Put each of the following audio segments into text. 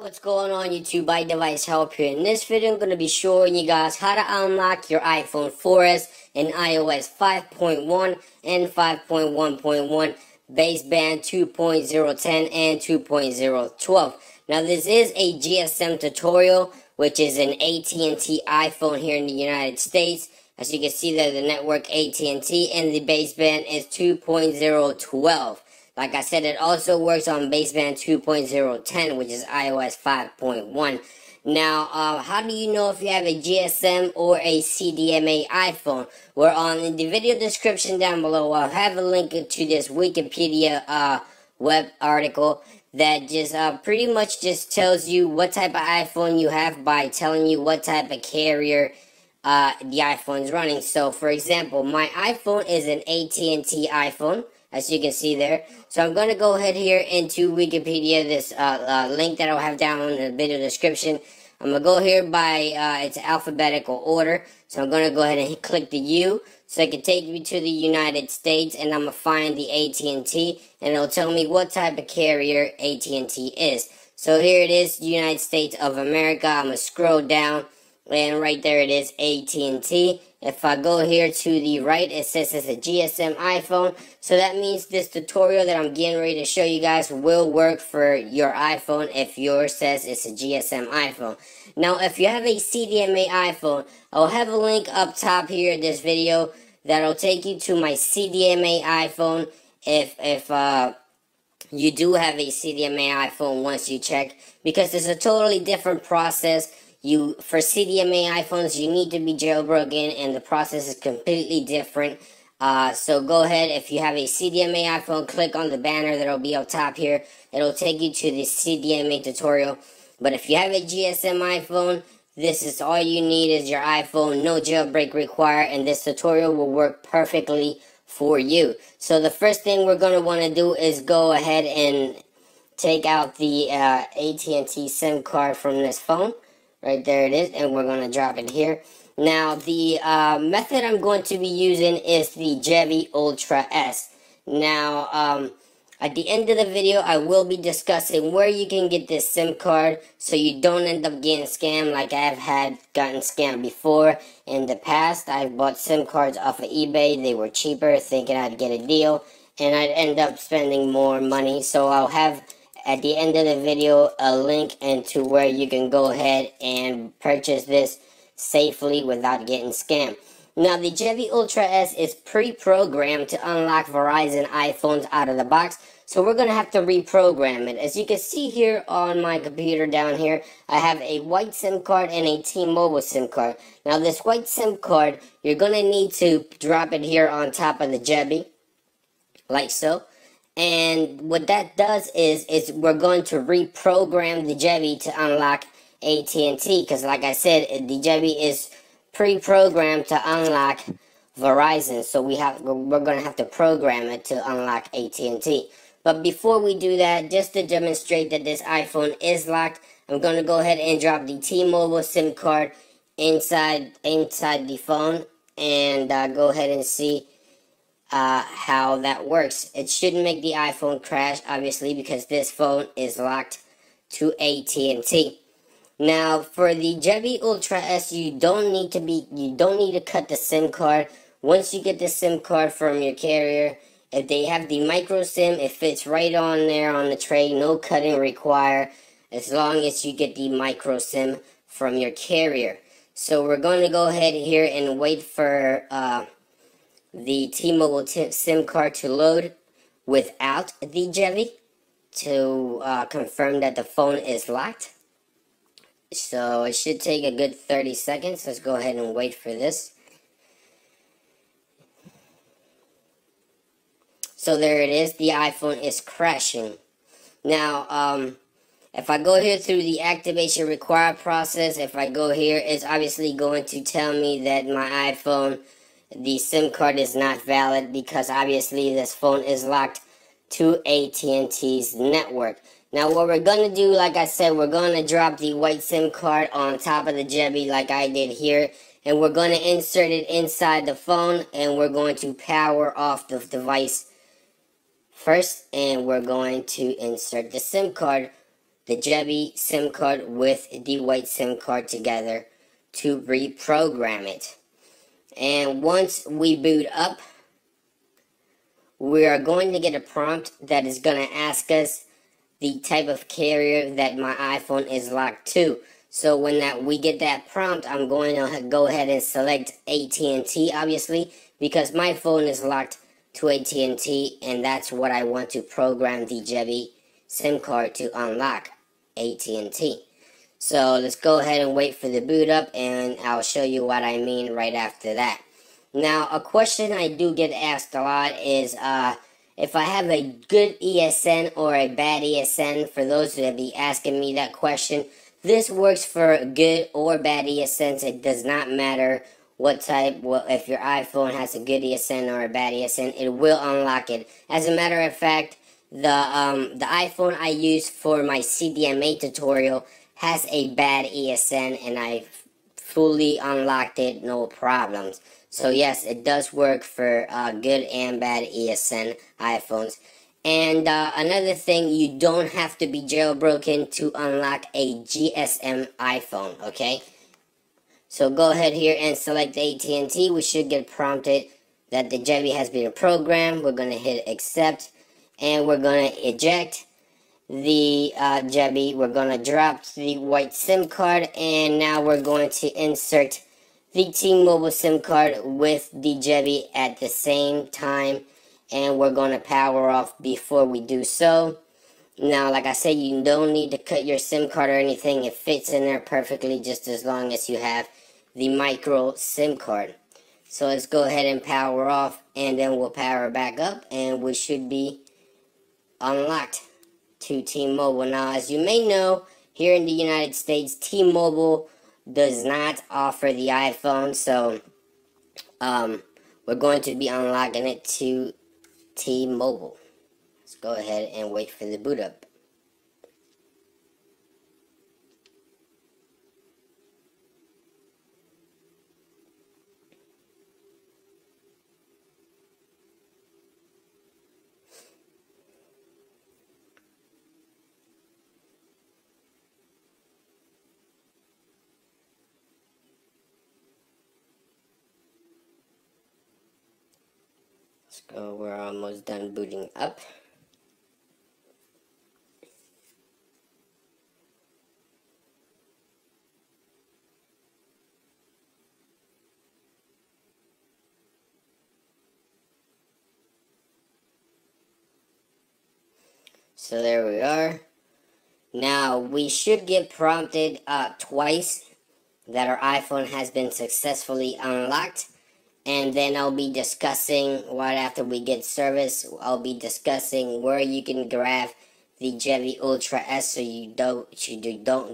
What's going on YouTube? iDevice help here. In this video I'm going to be showing you guys how to unlock your iPhone 4S in iOS 5.1 and 5.1.1 baseband 2.010 and 2.012. Now this is a GSM tutorial, which is an AT&T iPhone here in the United States. As you can see there, the network AT&T and the baseband is 2.012. Like I said, it also works on baseband 2.010, which is iOS 5.1. Now, how do you know if you have a GSM or a CDMA iPhone? Well, on the video description down below, I'll have a link to this Wikipedia web article that just pretty much just tells you what type of iPhone you have by telling you what type of carrier the iPhone is running. So, for example, my iPhone is an AT&T iPhone, as you can see there. So I'm going to go ahead here into Wikipedia, this link that I'll have down in the video description. I'm going to go here by its alphabetical order. So I'm going to go ahead and click the U, so it can take me to the United States, and I'm going to find the AT&T, and it'll tell me what type of carrier AT&T is. So here it is, United States of America. I'm going to scroll down, and right there it is, AT&T. If I go here to the right, it says it's a GSM iPhone. So that means this tutorial that I'm getting ready to show you guys will work for your iPhone if yours says it's a GSM iPhone. Now, if you have a CDMA iPhone, I'll have a link up top here in this video that'll take you to my CDMA iPhone if you do have a CDMA iPhone once you check, because it's a totally different process. For CDMA iPhones, you need to be jailbroken, and the process is completely different. So go ahead, if you have a CDMA iPhone, click on the banner that'll be up top here. It'll take you to the CDMA tutorial. But if you have a GSM iPhone, this is all you need is your iPhone, no jailbreak required, and this tutorial will work perfectly for you. So the first thing we're going to want to do is go ahead and take out the AT&T SIM card from this phone. Right there it is, and we're going to drop it here. Now, the method I'm going to be using is the Jevi Ultra S. Now, at the end of the video, I will be discussing where you can get this SIM card so you don't end up getting scammed like I have gotten scammed before. In the past, I've bought SIM cards off of eBay. They were cheaper, thinking I'd get a deal, and I'd end up spending more money. So I'll have, at the end of the video, a link into where you can go ahead and purchase this safely without getting scammed. Now, the Jevi Ultra S is pre-programmed to unlock Verizon iPhones out of the box, so we're going to have to reprogram it. As you can see here on my computer down here, I have a white SIM card and a T-Mobile SIM card. Now, this white SIM card, you're going to need to drop it here on top of the Jevi, like so. And what that does is we're going to reprogram the Jevi to unlock AT&T, because like I said, the Jevi is pre-programmed to unlock Verizon, so we're going to have to program it to unlock AT&T. But before we do that, just to demonstrate that this iPhone is locked, I'm going to go ahead and drop the T-Mobile SIM card inside the phone, and go ahead and see how that works. It shouldn't make the iPhone crash, obviously, because this phone is locked to AT&T. Now, for the Jevi Ultra S, you don't need to cut the SIM card. Once you get the SIM card from your carrier, if they have the micro SIM, it fits right on there on the tray. No cutting required, as long as you get the micro SIM from your carrier. So we're going to go ahead here and wait for the T-Mobile SIM card to load without the Jevi to confirm that the phone is locked. So it should take a good 30 seconds. Let's go ahead and wait for this. So there it is. The iPhone is crashing. Now, if I go here through the activation required process, if I go here, it's obviously going to tell me that my iPhone, the SIM card is not valid, because obviously this phone is locked to AT&T's network. Now what we're going to do, like I said, we're going to drop the white SIM card on top of the Jevi like I did here, and we're going to insert it inside the phone, and we're going to power off the device first, and we're going to insert the SIM card the Jebby SIM card with the white SIM card together to reprogram it. And once we boot up, we are going to get a prompt that is going to ask us the type of carrier that my iPhone is locked to. So when we get that prompt, I'm going to go ahead and select AT&T, obviously, because my phone is locked to AT&T, and that's what I want to program the Jebby SIM card to unlock, AT&T. So let's go ahead and wait for the boot up, and I'll show you what I mean right after that. Now, a question I do get asked a lot is if I have a good ESN or a bad ESN. For those that be asking me that question, this works for good or bad ESNs. It does not matter what type. Well, if your iPhone has a good ESN or a bad ESN, it will unlock it. As a matter of fact, the iPhone I use for my CDMA tutorial has a bad ESN, and I fully unlocked it, no problems. So yes, it does work for good and bad ESN iPhones. And another thing, you don't have to be jailbroken to unlock a GSM iPhone, okay? So go ahead here and select AT&T. We should get prompted that the Jebby has been programmed. We're going to hit accept, and we're going to eject the Jebby. We're going to drop the white SIM card, and now we're going to insert the T-Mobile SIM card with the Jebby at the same time, and we're going to power off before we do so. Now, like I said, you don't need to cut your SIM card or anything. It fits in there perfectly, just as long as you have the micro SIM card. So let's go ahead and power off, and then we'll power back up, and we should be unlocked to T-Mobile. Now, as you may know, here in the United States, T-Mobile does not offer the iPhone, so we're going to be unlocking it to T-Mobile. Let's go ahead and wait for the boot up. Let's go, we're almost done booting up. So there we are. Now we should get prompted twice that our iPhone has been successfully unlocked. And then I'll be discussing, right after we get service, I'll be discussing where you can grab the Jebby Ultra S so you don't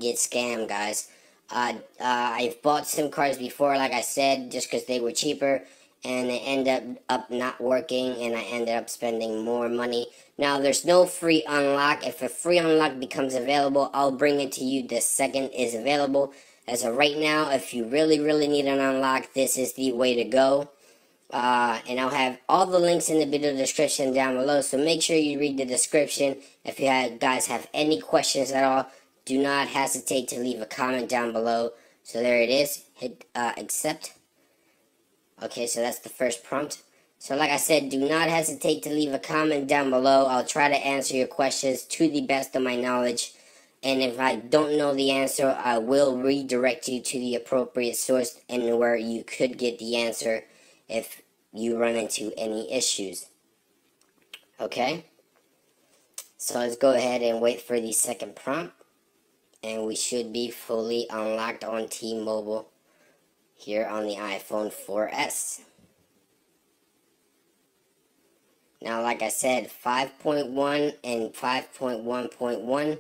get scammed, guys. I've bought SIM cards before, like I said, just because they were cheaper, and they ended up not working, and I ended up spending more money. Now, there's no free unlock. If a free unlock becomes available, I'll bring it to you the second is available. As of right now, if you really need an unlock, this is the way to go. And I'll have all the links in the video description down below, so make sure you read the description. If you guys have any questions at all, do not hesitate to leave a comment down below. So there it is. Hit accept. Okay, so that's the first prompt. So like I said, do not hesitate to leave a comment down below. I'll try to answer your questions to the best of my knowledge. And if I don't know the answer, I will redirect you to the appropriate source and where you could get the answer if you run into any issues. Okay? So let's go ahead and wait for the second prompt. And we should be fully unlocked on T-Mobile here on the iPhone 4S. Now, like I said, 5.1 and 5.1.1.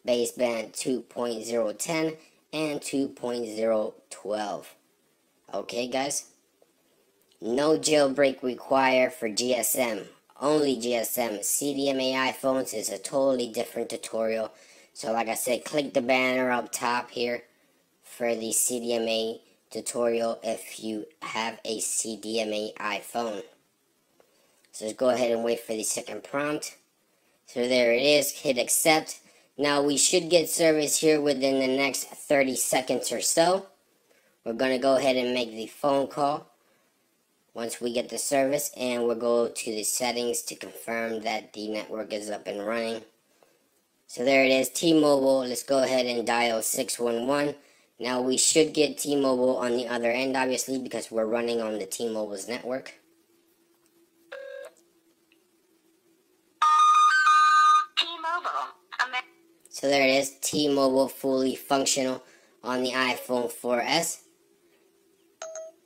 Baseband 2.010 and 2.012. Okay, guys? No jailbreak required for GSM. Only GSM. CDMA iPhones is a totally different tutorial. So like I said, click the banner up top here for the CDMA tutorial if you have a CDMA iPhone. So let's go ahead and wait for the second prompt. So there it is. Hit accept. Now we should get service here within the next 30 seconds or so. We're going to go ahead and make the phone call once we get the service, and we'll go to the settings to confirm that the network is up and running. So there it is, T-Mobile. Let's go ahead and dial 611. Now we should get T-Mobile on the other end, obviously, because we're running on the T-Mobile's network. So there it is, T-Mobile fully functional on the iPhone 4S.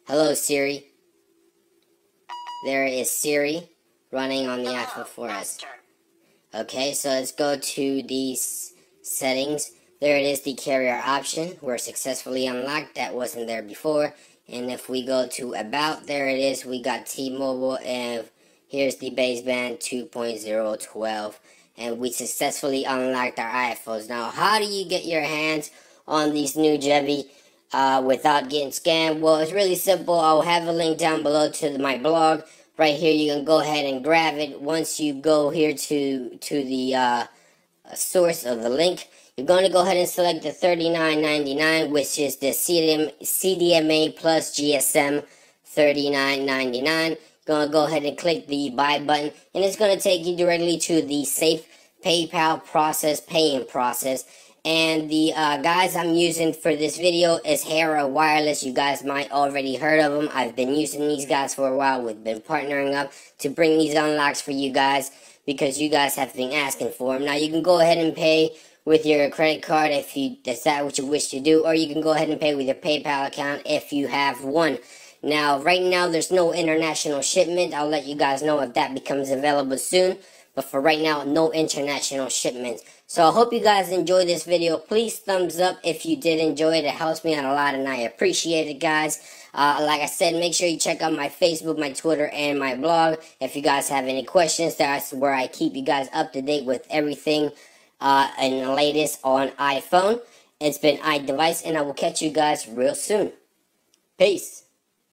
Hello Siri. There is Siri running on the iPhone 4S. Okay, so let's go to these settings. There it is, the carrier option. We're successfully unlocked. That wasn't there before. And if we go to about, there it is. We got T-Mobile, and here's the baseband 2.012. And we successfully unlocked our iPhones. Now, how do you get your hands on these new Jebby without getting scammed? Well, it's really simple. I'll have a link down below to my blog. Right here, you can go ahead and grab it. Once you go here to the source of the link, you're going to go ahead and select the $39.99, which is the CDMA plus GSM $39.99. Going to go ahead and click the buy button, and it's going to take you directly to the safe PayPal process, paying process. And the guys I'm using for this video is Hera Wireless. You guys might already heard of them. I've been using these guys for a while. We've been partnering up to bring these unlocks for you guys because you guys have been asking for them. Now you can go ahead and pay with your credit card if you decide what you wish to do, or you can go ahead and pay with your PayPal account if you have one. Now, right now, there's no international shipment. I'll let you guys know if that becomes available soon. But for right now, no international shipments. So I hope you guys enjoyed this video. Please thumbs up if you did enjoy it. It helps me out a lot, and I appreciate it, guys. Like I said, make sure you check out my Facebook, my Twitter, and my blog. If you guys have any questions, that's where I keep you guys up to date with everything and the latest on iPhone. It's been iDevice, and I will catch you guys real soon. Peace.